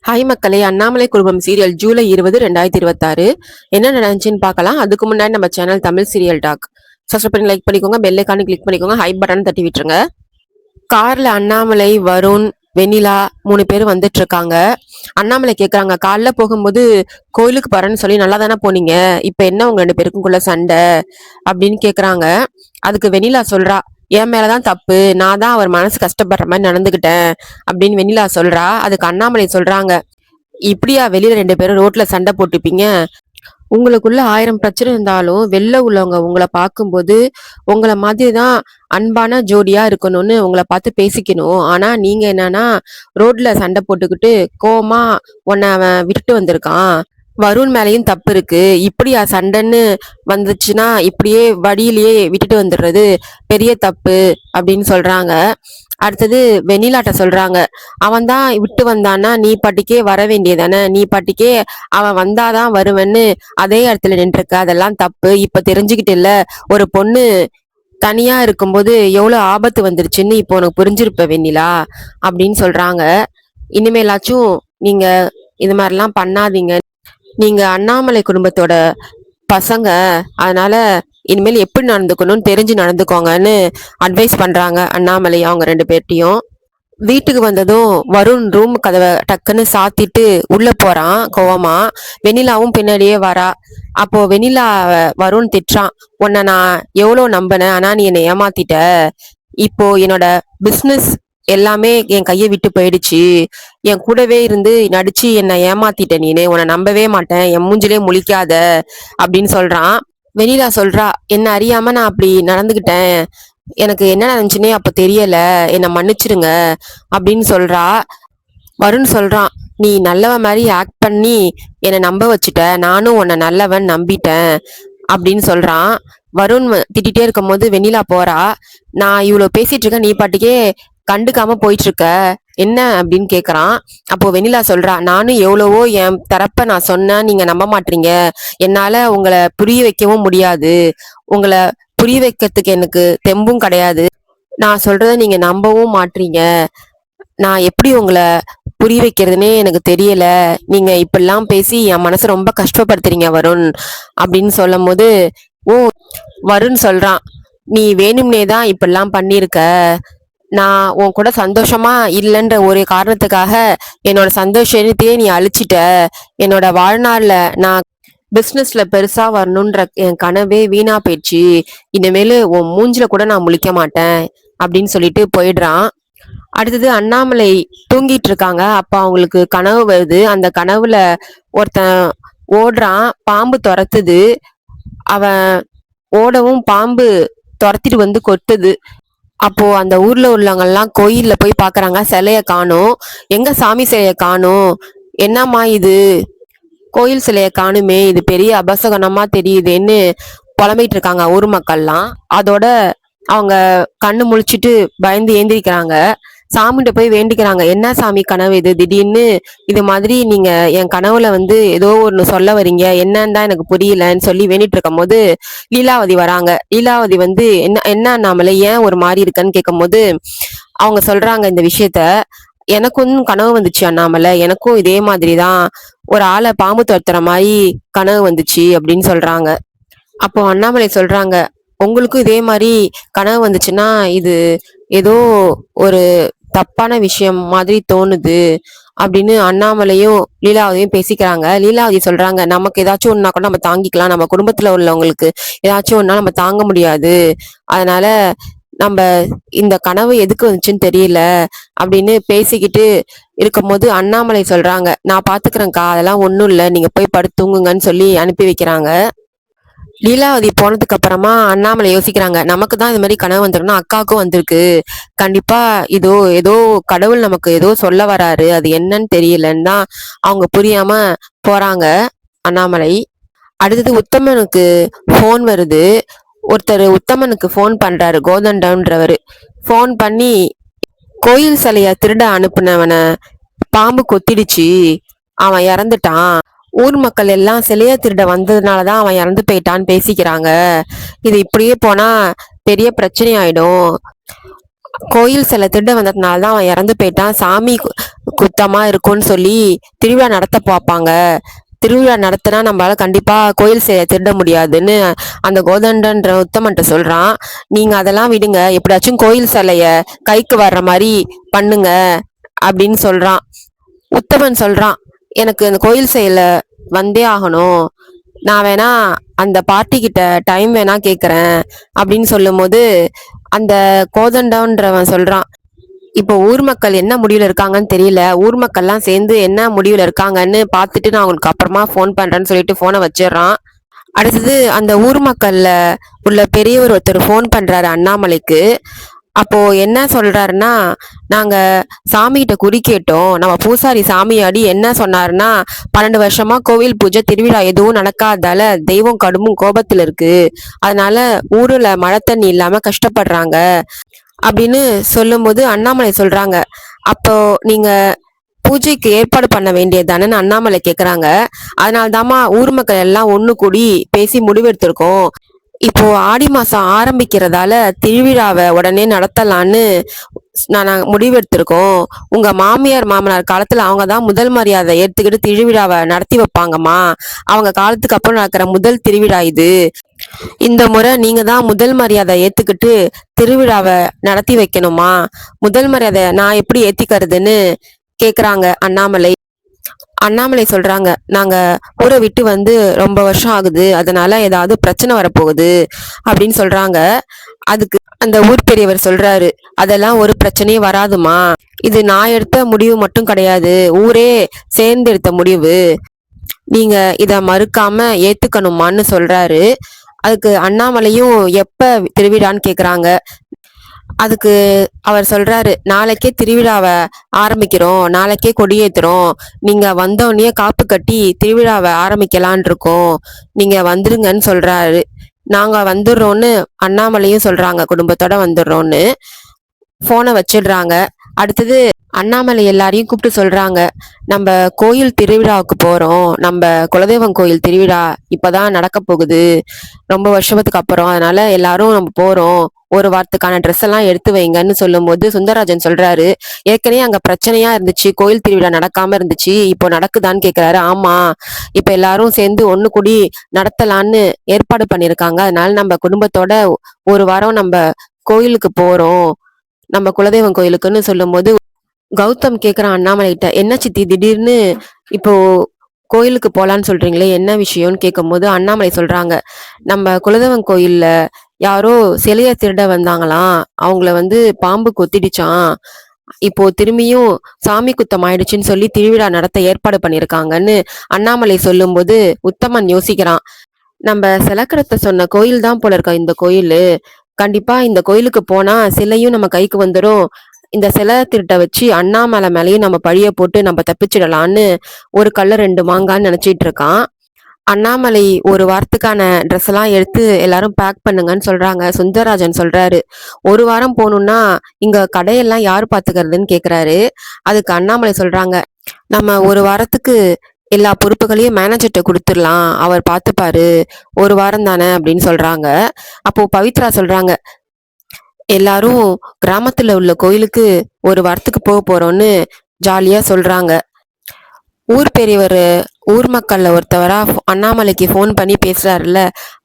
Hi மக்களே, அண்ணாமலை குடும்பம் serial July 20, 2026 என்ன நடந்துச்சுன்னு பார்க்கலாம். அதுக்கு முன்னாடி நம்ம channel Tamil serial talk subscribe பண்ணி லைக் பண்ணிக்கோங்க, பெல் ஐகானை கிளிக் பண்ணிக்கோங்க, ஹை பட்டன் தட்டி விட்டுருங்க. கார்ல அண்ணாமலை, வருண், வெண்ணிலா 3 பேர் வந்துட்டு இருக்காங்க. அண்ணாமலை கேக்குறாங்க, காலைல போகும்போது கோயிலுக்கு போறேன்னு சொல்லி நல்லா தானே போனீங்க, இப்ப என்ன உங்க 2 பேருக்குள்ள சண்டை அப்படின்னு கேக்குறாங்க. அதுக்கு வெண்ணிலா சொல்றா, என் மேலதான் தப்பு, நான் தான் அவர் மனசு கஷ்டப்படுற மாதிரி நடந்துகிட்டேன் அப்படின்னு வெண்ணிலா சொல்றா. அதுக்கு அண்ணாமலை சொல்றாங்க, இப்படியா வெளியில 2 பேரும் ரோட்ல சண்டை போட்டுப்பீங்க, உங்களுக்குள்ள 1000 பிரச்சனை இருந்தாலும் வெளில உள்ளவங்க உங்களை பார்க்கும்போது உங்களை மாதிரி தான் அன்பான ஜோடியா இருக்கணும்னு உங்களை பார்த்து பேசிக்கணும். ஆனா நீங்க என்னன்னா ரோட்ல சண்டை போட்டுக்கிட்டு கோவமா உன்னை அவன் விட்டுட்டு வந்திருக்கான், வருண் மேலேயும் தப்பு இருக்கு, இப்படியா சண்டைன்னு வந்துச்சுன்னா இப்படியே வழியிலேயே விட்டுட்டு வந்துடுறது பெரிய தப்பு அப்படின்னு சொல்றாங்க. அடுத்தது வெண்ணிலாட்ட சொல்றாங்க, அவன் தான் விட்டு வந்தான்னா நீ பாட்டிக்கே வர வேண்டியதானே, நீ பாட்டிக்கே அவன் வந்தாதான் வருவேன்னு அதே இடத்துல நின்றுருக்க, அதெல்லாம் தப்பு, இப்ப தெரிஞ்சுக்கிட்டு இல்ல ஒரு பொண்ணு தனியா இருக்கும்போது எவ்வளவு ஆபத்து வந்துருச்சுன்னு இப்போ உனக்கு புரிஞ்சிருப்ப வெண்ணிலா அப்படின்னு சொல்றாங்க. இனிமேலாச்சும் நீங்க இது மாதிரிலாம் பண்ணாதீங்க, நீங்க அண்ணாமலை குடும்பத்தோட பசங்க, அதனால இனிமேல் எப்படி நடந்துக்கணும்னு தெரிஞ்சு நடந்துக்கோங்கன்னு அட்வைஸ் பண்றாங்க அண்ணாமலை அவங்க 2 பேர்ட்டையும். வீட்டுக்கு வந்ததும் வருண் ரூம் கதவை டக்குன்னு சாத்திட்டு உள்ள போறான் கோவமா. வெண்ணிலாவும் பின்னாடியே வரா. அப்போ வெண்ணிலா வருண் திட்டுறான், உன்னை நான் எவ்வளோ நம்பினேன், ஆனா நீ என்னை ஏமாத்திட்ட, இப்போ என்னோட பிஸ்னஸ் எல்லாமே என் கையை விட்டு போயிடுச்சு, என் கூடவே இருந்து நடிச்சு என்னை ஏமாத்திட்ட, நீனு உன்னை நம்பவே மாட்டேன், என் மூஞ்சிலே முழிக்காத அப்படின்னு சொல்றான். வெண்ணிலா சொல்றா, என்ன அறியாம நான் அப்படி நடந்துகிட்டேன், எனக்கு என்ன நடந்துச்சுன்னே அப்ப தெரியல, என்னை மன்னிச்சிருங்க அப்படின்னு சொல்றா. வருண் சொல்றான், நீ நல்லவன் மாதிரி ஆக்ட் பண்ணி என்னை நம்ப வச்சுட்ட, நானும் உன்னை நல்லவன் நம்பிட்டேன் அப்படின்னு சொல்றான். வருண் திட்டிகிட்டே இருக்கும் போது வெண்ணிலா போறா. நான் இவ்வளவு பேசிட்டு இருக்கேன், நீ பாட்டுக்கே கண்டுக்காம போயிட்டு இருக்க, என்ன அப்படின்னு கேக்குறான். அப்போ வெண்ணிலா சொல்றா, நானும் எவ்வளவோ என் தரப்ப நான் சொன்னேன், நீங்க நம்ப மாட்டீங்க, என்னால உங்களை புரிய வைக்கவும் முடியாது, உங்களை புரிய வைக்கிறதுக்கு எனக்கு தெம்பும் கிடையாது, நான் சொல்றத நீங்க நம்பவும் மாட்டீங்க, நான் எப்படி உங்களை புரிய வைக்கிறதுனே எனக்கு தெரியல, நீங்க இப்படிலாம் பேசி என் மனசை ரொம்ப கஷ்டப்படுத்துறீங்க வருண் அப்படின்னு சொல்லும் போது, ஓ, வருண் சொல்றான், நீ வேணும்னே தான் இப்படிலாம் பண்ணிருக்க, நான் உன் கூட சந்தோஷமா இல்லைன்ற ஒரு காரணத்துக்காக என்னோட சந்தோஷத்தையே நீ அழிச்சிட்ட, என்னோட வாழ்நாள்ல நான் பிசினஸ்ல பெருசா வரணுன்ற என் கனவே வீணா போயிடுச்சு, இனிமேலு உன் மூஞ்சில கூட நான் முழிக்க மாட்டேன் அப்படின்னு சொல்லிட்டு போயிடுறான். அடுத்தது அண்ணாமலை தூங்கிட்டு இருக்காங்க. அப்ப அவங்களுக்கு கனவு வருது. அந்த கனவுல ஒருத்தன் ஓடுறான், பாம்பு துரத்துது, அவன் ஓடவும் பாம்பு துரத்திட்டு வந்து கொட்டுது. அப்போ அந்த ஊர்ல உள்ளவங்க எல்லாம் கோயில்ல போய் பாக்குறாங்க, சிலைய காணும், எங்க சாமி சிலைய காணும், என்னம்மா இது கோயில் சிலைய காணுமே, இது பெரிய அபசகனமா தெரியுதுன்னு புலம்பிட்டு இருக்காங்க ஊர் மக்கள்லாம். அதோட அவங்க கண்ணு முழிச்சிட்டு பயந்து ஏந்திரிக்கிறாங்க, சாமிகிட்ட போய் வேண்டிக்கிறாங்க, என்ன சாமி கனவு இது திடீர்னு இது மாதிரி நீங்க என் கனவுல வந்து ஏதோ ஒன்று சொல்ல வரீங்க, என்னன்னு தான் எனக்கு புரியலன்னு சொல்லி வேண்டிட்டு இருக்கும் போது லீலாவதி வராங்க. லீலாவதி வந்து என்ன என்ன அண்ணாமலை ஏன் ஒரு மாதிரி இருக்குன்னு கேட்கும் போது அவங்க சொல்றாங்க இந்த விஷயத்த, எனக்கும் கனவு வந்துச்சு அண்ணாமலை, எனக்கும் இதே மாதிரி தான் ஒரு ஆளை பாம்பு துரத்துற மாதிரி கனவு வந்துச்சு அப்படின்னு சொல்றாங்க. அப்போ அண்ணாமலை சொல்றாங்க, உங்களுக்கும் இதே மாதிரி கனவு வந்துச்சுன்னா இது ஏதோ ஒரு தப்பான விஷயம் மாதிரி தோணுது அப்படின்னு அண்ணாமலையும் லீலாவதியும் பேசிக்கிறாங்க. லீலாவதி சொல்றாங்க, நமக்கு ஏதாச்சும் ஒன்னா கூட நம்ம தாங்கிக்கலாம், நம்ம குடும்பத்துல உள்ளவங்களுக்கு ஏதாச்சும் ஒன்னா நம்ம தாங்க முடியாது, அதனால நம்ம இந்த கனவு எதுக்கு வந்துச்சுன்னு தெரியல அப்படின்னு பேசிக்கிட்டு இருக்கும் போது அண்ணாமலை சொல்றாங்க, நான் பாத்துக்கிறேன்க்கா, அதெல்லாம் ஒண்ணும் இல்லை, நீங்க போய் படுத்து தூங்குங்கன்னு சொல்லி அனுப்பி வைக்கிறாங்க. லீலாவதி போனதுக்கு அப்புறமா அண்ணாமலை யோசிக்கிறாங்க, நமக்கு தான் இது மாதிரி கனவு வந்துருக்குன்னா அக்காவுக்கும் வந்திருக்கு, கண்டிப்பா இதோ ஏதோ கடவுள் நமக்கு ஏதோ சொல்ல வராரு, அது என்னன்னு தெரியலன்னு தான் அவங்க புரியாம போறாங்க அண்ணாமலை. அடுத்தது உத்தமனுக்கு ஃபோன் வருது. ஒருத்தர் உத்தமனுக்கு ஃபோன் பண்றாரு, கோதண்டன்றவர் ஃபோன் பண்ணி, கோயில் சிலைய திருட அனுப்புனவனை பாம்பு கொத்திடுச்சு, அவன் இறந்துட்டான், ஊர் மக்கள் எல்லாம் சிலைய திருட வந்ததுனாலதான் அவன் இறந்து போயிட்டான்னு பேசிக்கிறாங்க, இது இப்படியே போனா பெரிய பிரச்சனை ஆயிடும், கோயில் சில திருட வந்ததுனால தான் அவன் இறந்து போயிட்டான். சாமி குத்தமா இருக்கும்னு சொல்லி திருவிழா நடத்த பார்ப்பாங்க. திருவிழா நடத்தினா நம்மளால கண்டிப்பா கோயில் சிலையை திருட முடியாதுன்னு அந்த கோதண்டன்ற உத்தமன்ட்ட சொல்றான். நீங்க அதெல்லாம் விடுங்க, எப்படியாச்சும் கோயில் சிலைய கைக்கு வர்ற மாதிரி பண்ணுங்க அப்படின்னு சொல்றான். உத்தமன் சொல்றான், எனக்கு அந்த கோயில் சிலையில வந்தே ஆகணும், நான் வேணா அந்த பார்ட்டி கிட்ட டைம் வேணா கேக்குறேன் அப்படின்னு சொல்லும்போது அந்த கோதண்டன்றவன் சொல்றான், இப்போ ஊர் மக்கள் என்ன முடிவுல இருக்காங்கன்னு தெரியல, ஊர் மக்கள்லாம் சேர்ந்து என்ன முடிவுல இருக்காங்கன்னு பார்த்துட்டு நான் உங்களுக்கு அப்புறமா ஃபோன் பண்றேன்னு சொல்லிட்டு போனை வச்சிடுறான். அடுத்தது அந்த ஊர் மக்கள்ல உள்ள பெரியவர் ஒருத்தர் ஃபோன் பண்றாரு அண்ணாமலைக்கு. அப்போ என்ன சொல்றாருன்னா, நாங்க சாமிகிட்ட குறி கேட்டோம், நம்ம பூசாரி சாமியாடி என்ன சொன்னாருன்னா, 12 வருஷமா கோவில் பூஜை திருவிழா எதுவும் நடக்காதால தெய்வம் கடும் கோபத்துல இருக்கு, அதனால ஊர்ல மழை தண்ணி இல்லாம கஷ்டப்படுறாங்க அப்படின்னு சொல்லும்போது அண்ணாமலை சொல்றாங்க, அப்போ நீங்க பூஜைக்கு ஏற்பாடு பண்ண வேண்டியது தானேன்னு அண்ணாமலை கேக்குறாங்க. அதனால தாமா ஊர் மக்கள் எல்லாம் ஒண்ணு கூடி பேசி முடிவெடுத்திருக்கோம். இப்போ ஆடி மாசம் ஆரம்பிக்கிறதால திருவிழாவை உடனே நடத்தலான்னு நாங்க முடிவெடுத்திருக்கோம். உங்க மாமியார் மாமனார் காலத்துல அவங்க தான் முதல் மரியாதை ஏத்துக்கிட்டு திருவிழாவை நடத்தி வைப்பாங்கம்மா. அவங்க காலத்துக்கு அப்புறம் நடக்கிற முதல் திருவிழா இது. இந்த முறை நீங்க தான் முதல் மரியாதை ஏத்துக்கிட்டு திருவிழாவை நடத்தி வைக்கணுமா. முதல் மரியாதை நான் எப்படி ஏத்திக்கிறதுன்னு கேக்குறாங்க அண்ணாமலை. அண்ணாமலை சொல்றாங்க, நாங்க ஊரை விட்டு வந்து ரொம்ப வருஷம் ஆகுது, அதனால ஏதாவது பிரச்சனை வரப்போகுது அப்படின்னு சொல்றாங்க. அதுக்கு அந்த ஊர் பெரியவர் சொல்றாரு, அதெல்லாம் ஒரு பிரச்சனையும் வராதுமா, இது நான் எடுத்த முடிவு மட்டும் கிடையாது, ஊரே சேர்ந்து எடுத்த முடிவு, நீங்க இத மறுக்காம ஏத்துக்கணுமான்னு சொல்றாரு. அதுக்கு அண்ணாமலையும் எப்ப திருவிழான்னு கேக்குறாங்க. அதுக்கு அவர் சொல்றாரு, நாளைக்கே திருவிழாவை ஆரம்பிக்கிறோம், நாளைக்கே கொடியேத்துறோம், நீங்க வந்தோடனே காப்பு கட்டி திருவிழாவை ஆரம்பிக்கலான் இருக்கோம், நீங்க வந்துருங்கன்னு சொல்றாரு. நாங்க வந்துடுறோம்னு அண்ணாமலையும் சொல்றாங்க, குடும்பத்தோட வந்துடுறோம்னு. போனை வச்சிடுறாங்க. அடுத்தது அண்ணாமலை எல்லாரையும் கூப்பிட்டு சொல்றாங்க, நம்ம கோயில் திருவிழாவுக்கு போறோம், நம்ம குலதெய்வம் கோயில் திருவிழா இப்பதான் நடக்க போகுது ரொம்ப வருஷத்துக்கு அப்புறம், அதனால எல்லாரும் நம்ம போறோம், ஒரு வாரத்துக்கான ட்ரெஸ் எல்லாம் எடுத்து வைங்கன்னு சொல்லும்போது சுந்தரராஜன் சொல்றாரு, ஏற்கனவே அங்க பிரச்சனையா இருந்துச்சு, கோயில் திருவிழா நடக்காம இருந்துச்சு, இப்போ நடக்குதான்னு கேக்குறாரு. ஆமா, இப்ப எல்லாரும் சேர்ந்து ஒண்ணு கூடி நடத்தலான்னு ஏற்பாடு பண்ணிருக்காங்க, அதனால நம்ம குடும்பத்தோட ஒரு வாரம் நம்ம கோயிலுக்கு போறோம், நம்ம குலதெய்வம் கோயிலுக்குன்னு சொல்லும்போது கௌதம் கேக்குறான் அண்ணாமலை கிட்ட, என்ன சித்தி திடீர்னு இப்போ கோயிலுக்கு போலான்னு சொல்றீங்களே, என்ன விஷயம்னு கேட்கும்போது அண்ணாமலை சொல்றாங்க, நம்ம குலதெய்வம் கோயில்ல யாரோ சிலைய திருட வந்தாங்களாம், அவங்கள வந்து பாம்பு கொத்திடுச்சான், இப்போ திரும்பியும் சாமி குத்தம் ஆயிடுச்சுன்னு சொல்லி திருவிழா நடத்த ஏற்பாடு பண்ணிருக்காங்கன்னு அண்ணாமலை சொல்லும்போது உத்தமன் யோசிக்கிறான், நம்ம செலக்கடத்தை சொன்ன கோயில் தான் போல இருக்கா இந்த கோயிலு, கண்டிப்பா இந்த கோயிலுக்கு போனா சிலையும் நம்ம கைக்கு வந்துடும், இந்த சிலை திருட்ட வச்சு அண்ணாமலை மேலேயும் நம்ம பழிய போட்டு நம்ம தப்பிச்சிடலான்னு ஒரு கல்ல ரெண்டு மாங்கான்னு நினைச்சிட்டு இருக்கான். அண்ணாமலை ஒரு வாரத்துக்கான ட்ரெஸ் எல்லாம் எடுத்து எல்லாரும் பேக் பண்ணுங்கன்னு சொல்றாங்க. சுந்தரராஜன் சொல்றாரு, ஒரு வாரம் போகணும்னா இங்க கடையெல்லாம் யார் பாத்துக்கிறதுன்னு கேக்குறாரு. அதுக்கு அண்ணாமலை சொல்றாங்க, நம்ம ஒரு வாரத்துக்கு எல்லா பொறுப்புகளையும் மேனேஜர்கிட்ட கொடுத்துடலாம், அவர் பார்த்துப்பாரு, ஒரு வாரம் தானே அப்படின்னு சொல்றாங்க. அப்போ பவித்ரா சொல்றாங்க, எல்லாரும் கிராமத்துல உள்ள கோயிலுக்கு ஒரு வாரத்துக்கு போக போறோம்னு ஜாலியா சொல்றாங்க. ஊர் பெரியவர் ஊர் மக்கள்ல ஒருத்தவரா அண்ணாமலைக்கு ஃபோன் பண்ணி பேசுறாருல்ல,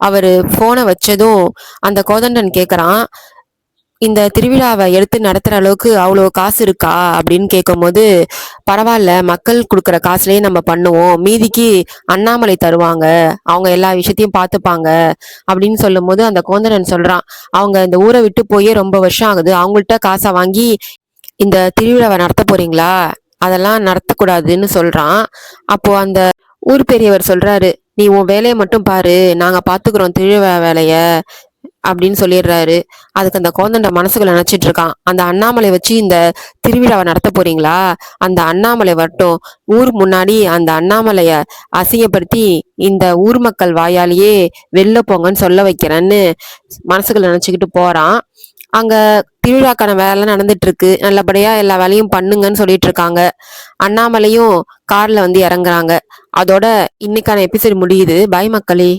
அவரு போனை வச்சதும் அந்த கோதண்டன் கேக்குறான், இந்த திருவிழாவை எடுத்து நடத்துற அளவுக்கு அவ்வளோ காசு இருக்கா அப்படின்னு கேட்கும்போது, பரவாயில்ல, மக்கள் கொடுக்குற காசுலயே நம்ம பண்ணுவோம், மீதிக்கு அண்ணாமலை தருவாங்க, அவங்க எல்லா விஷயத்தையும் பார்த்துப்பாங்க அப்படின்னு சொல்லும்போது அந்த கோந்தரன் சொல்றான், அவங்க இந்த ஊரை விட்டு போய் ரொம்ப வருஷம் ஆகுது, அவங்கள்ட்ட காசை வாங்கி இந்த திருவிழாவை நடத்த போறீங்களா, அதெல்லாம் நடத்தக்கூடாதுன்னு சொல்றான். அப்போ அந்த ஊர் பெரியவர் சொல்றாரு, நீ உன் வேலையை மட்டும் பாரு, நாங்க பாத்துக்கிறோம் திருவிழா வேலைய அப்படின்னு சொல்லிடுறாரு. அதுக்கு அந்த கோதண்ட மனசுக்குள்ள நினைச்சிட்டு இருக்கான், அந்த அண்ணாமலை வச்சு இந்த திருவிழாவை நடத்த போறீங்களா, அந்த அண்ணாமலை வரட்டும், ஊர் முன்னாடி அந்த அண்ணாமலைய அசிங்கப்படுத்தி இந்த ஊர் மக்கள் வாயாலேயே வெளில போங்கன்னு சொல்ல வைக்கிறேன்னு மனசுக்குள்ள நினைச்சுக்கிட்டு போறான். அங்க திருவிழாக்கான வேலை நடந்துட்டு இருக்கு, நல்லபடியா எல்லா வேலையும் பண்ணுங்கன்னு சொல்லிட்டு இருக்காங்க. அண்ணாமலையும் கார்ல வந்து இறங்குறாங்க. அதோட இன்னைக்கான எபிசோட் முடியுது. பாய் மக்களே.